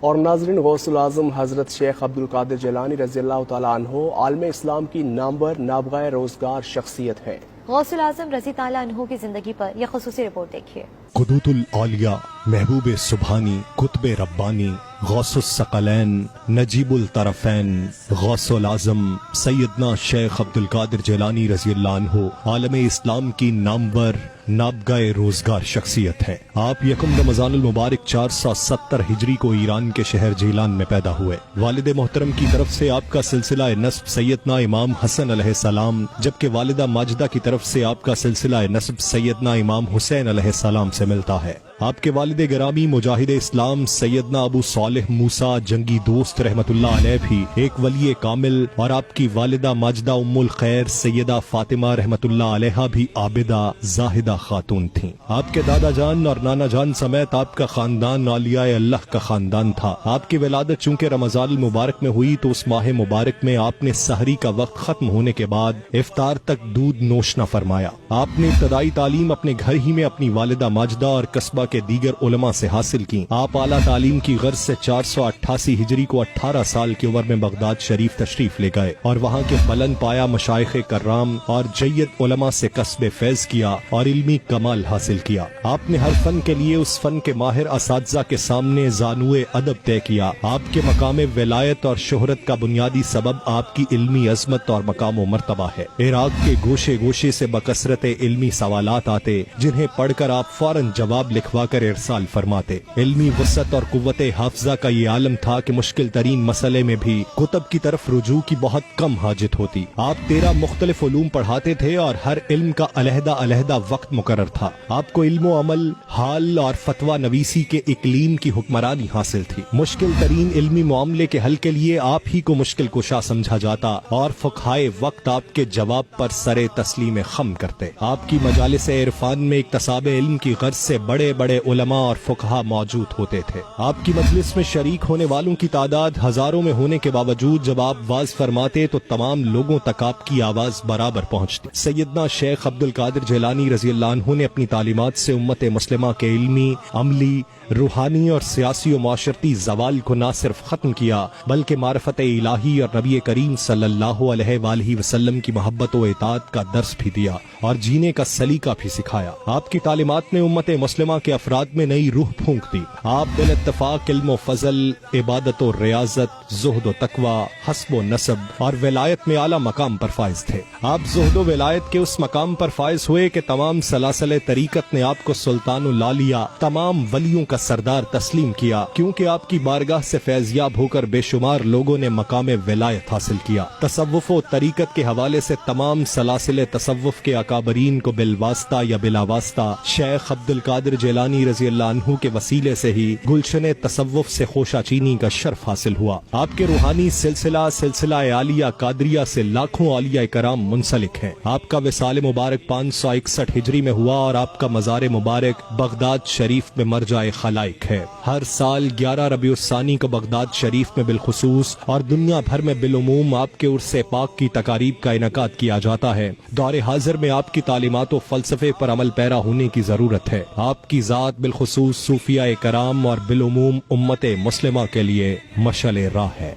اور ناظرین، غوث العظم حضرت شیخ عبدالقادر جیلانی رضی اللہ تعالیٰ عنہ عالم اسلام کی نامور نابغہ روزگار شخصیت ہیں۔ غوث العظم رضی تعالیٰ عنہ کی زندگی پر یہ خصوصی رپورٹ دیکھیے۔ قدوۃ الاولیاء، محبوب سبحانی، قطب ربانی، غوث الثقلین، نجیب الطرفین، غوث العظم سیدنا شیخ عبدالقادر جیلانی رضی اللہ عنہ عالم اسلام کی نامور نابغہ روزگار شخصیت ہے۔ آپ یکم رمضان المبارک 470 ہجری کو ایران کے شہر جیلان میں پیدا ہوئے۔ والد محترم کی طرف سے آپ کا سلسلہ نسب سیدنا امام حسن علیہ السلام، جبکہ والدہ ماجدہ کی طرف سے آپ کا سلسلہ نسب سیدنا امام حسین علیہ السلام سے ملتا ہے۔ آپ کے والد گرامی مجاہد اسلام سیدنا ابو صالح موسیٰ جنگی دوست رحمت اللہ علیہ بھی ایک ولی کامل، اور آپ کی والدہ ماجدہ ام الخیر سیدہ فاطمہ رحمت اللہ علیہ بھی عابدہ زاہدہ خاتون تھیں۔ آپ کے دادا جان اور نانا جان سمیت آپ کا خاندان اولیاء اللہ کا خاندان تھا۔ آپ کی ولادت چونکہ رمضان المبارک میں ہوئی تو اس ماہ مبارک میں آپ نے سحری کا وقت ختم ہونے کے بعد افطار تک دودھ نوش نہ فرمایا۔ آپ نے ابتدائی تعلیم اپنے گھر ہی میں اپنی والدہ ماجدہ اور قصبہ کے دیگر علماء سے حاصل کی۔ آپ اعلیٰ تعلیم کی غرض سے 488 ہجری کو 18 سال کی عمر میں بغداد شریف تشریف لے گئے اور وہاں کے بلند پایا مشائخ کرام اور جید علماء سے کسب فیض کیا اور علمی کمال حاصل کیا۔ آپ نے ہر فن کے لیے اس فن کے ماہر اساتذہ کے سامنے زانوئے ادب طے کیا۔ آپ کے مقام ولایت اور شہرت کا بنیادی سبب آپ کی علمی عظمت اور مقام و مرتبہ ہے۔ عراق کے گوشے گوشے سے بکثرت علمی سوالات آتے جنہیں پڑھ کر آپ فوراً جواب لکھوا کر ارسال فرماتے۔ علمی وسعت اور قوت حافظہ کا یہ عالم تھا کہ مشکل ترین مسئلے میں بھی کتب کی طرف رجوع کی بہت کم حاجت ہوتی۔ آپ 13 مختلف علوم پڑھاتے تھے اور ہر علم کا علیحدہ علیحدہ وقت مقرر تھا۔ آپ کو علم و عمل، حال اور فتویٰ نویسی کے اقلیم کی حکمرانی حاصل تھی۔ مشکل ترین علمی معاملے کے حل کے لیے آپ ہی کو مشکل کشا سمجھا جاتا اور فقہائے وقت آپ کے جواب پر سر تسلیم خم کرتے۔ آپ کی مجالس عرفان میں اکتساب علم کی غرض سے بڑے بڑے علماء اور فقہا موجود ہوتے تھے۔ آپ کی مجلس میں شریک ہونے والوں کی تعداد ہزاروں میں ہونے کے باوجود جب آپ واز فرماتے تو تمام لوگوں تک آپ کی آواز برابر پہنچتی۔ سیدنا شیخ عبدالقادر جیلانی رضی اللہ عنہ نے اپنی تعلیمات سے امت مسلمہ کے علمی، عملی، روحانی اور سیاسی و معاشرتی زوال کو نہ صرف ختم کیا بلکہ معرفت الہی اور نبی کریم صلی اللہ علیہ وآلہ وسلم کی محبت و اطاعت کا درس بھی دیا اور جینے کا سلیقہ بھی سکھایا۔ آپ کی تعلیمات نے امت مسلمہ کے افراد میں نئی روح پھونک دی۔ آپ بال اتفاق علم و فضل، عبادت و ریاضت، زہد و تقوی، حسب و نسب اور ولایت میں اعلیٰ مقام پر فائز تھے۔ آپ زہد و ولایت کے اس مقام پر فائز ہوئے کہ تمام سلاسل طریقت نے آپ کو سلطان الاولیاء، تمام ولیوں کا سردار تسلیم کیا، کیونکہ آپ کی بارگاہ سے فیضیاب ہو کر بے شمار لوگوں نے مقام ولایت حاصل کیا۔ تصوف و طریقت کے حوالے سے تمام سلاسل تصوف کے اکابرین کو بالواسطہ یا بلا واسطہ شیخ عبدالقادر جیلانی رضی اللہ عنہ کے وسیلے سے ہی گلشن تصوف سے خوشہ چینی کا شرف حاصل ہوا۔ آپ کے روحانی سلسلہ عالیہ قادریہ سے لاکھوں اولیاء کرام منسلک ہیں۔ آپ کا وصال مبارک 561 ہجری میں ہوا اور آپ کا مزار مبارک بغداد شریف میں مرجع خلائق ہے۔ ہر سال 11 ربیع الثانی کو بغداد شریف میں بالخصوص اور دنیا بھر میں بالعموم آپ کے عرس پاک کی تقاریب کا انعقاد کیا جاتا ہے۔ دور حاضر میں آپ کی تعلیمات و فلسفے پر عمل پیرا ہونے کی ضرورت ہے۔ آپ کی ذات بالخصوص صوفیاء کرام اور بالعموم امت مسلمہ کے لیے مشعل راہ ہے۔